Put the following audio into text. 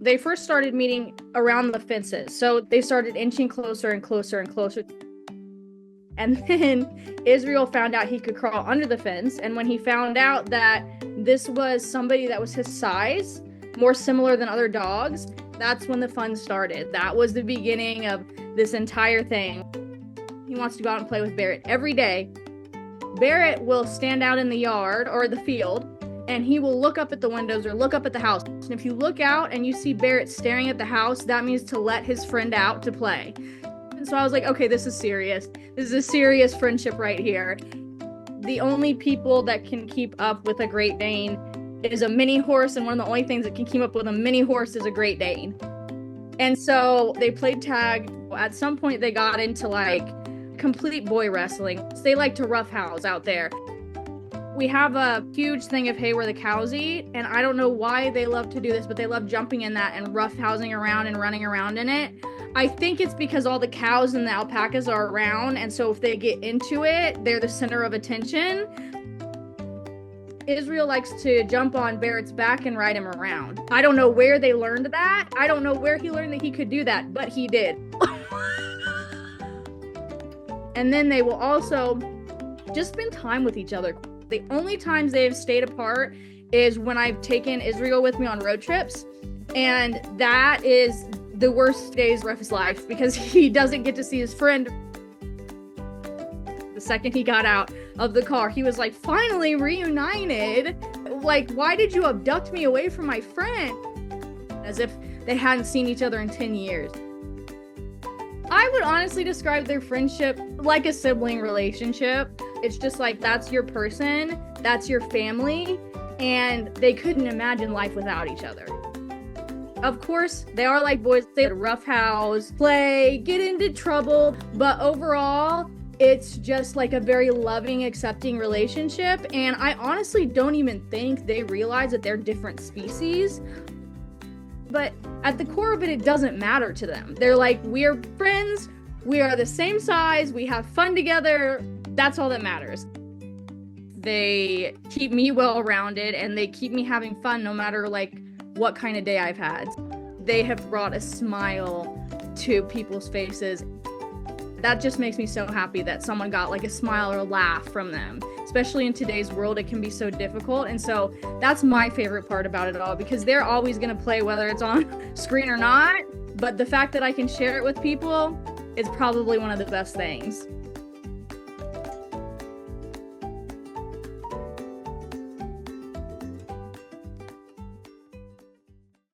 They first started meeting around the fences. So they started inching closer and closer and closer. And then Israel found out he could crawl under the fence. And when he found out that this was somebody that was his size, more similar than other dogs, that's when the fun started. That was the beginning of this entire thing. He wants to go out and play with Barrett every day. Barrett will stand out in the yard or the field, and he will look up at the windows or look up at the house. And if you look out and you see Barrett staring at the house, that means to let his friend out to play. And so I was like, okay, this is serious. This is a serious friendship right here. The only people that can keep up with a Great Dane is a mini horse, and one of the only things that can keep up with a mini horse is a Great Dane. And so they played tag. At some point, they got into like complete boy wrestling. They like to roughhouse out there. We have a huge thing of hay where the cows eat, and I don't know why they love to do this, but they love jumping in that and roughhousing around and running around in it. I think it's because all the cows and the alpacas are around, and so if they get into it, they're the center of attention. Israel likes to jump on Barrett's back and ride him around. I don't know where they learned that. I don't know where he learned that he could do that, but he did. And then they will also just spend time with each other. The only times they've stayed apart is when I've taken Israel with me on road trips, and that is the worst days of his life because he doesn't get to see his friend. The second he got out of the car, he was like, finally reunited. Like, why did you abduct me away from my friend? As if they hadn't seen each other in 10 years. I would honestly describe their friendship like a sibling relationship. It's just like, that's your person, that's your family, and they couldn't imagine life without each other. Of course, they are like boys. They roughhouse, play, get into trouble, but overall, it's just like a very loving, accepting relationship. And I honestly don't even think they realize that they're different species. But at the core of it, it doesn't matter to them. They're like, we're friends, we are the same size, we have fun together. That's all that matters. They keep me well-rounded and they keep me having fun no matter like what kind of day I've had. They have brought a smile to people's faces. That just makes me so happy that someone got like a smile or a laugh from them. Especially in today's world, it can be so difficult. And so that's my favorite part about it all, because they're always going to play whether it's on screen or not. But the fact that I can share it with people is probably one of the best things.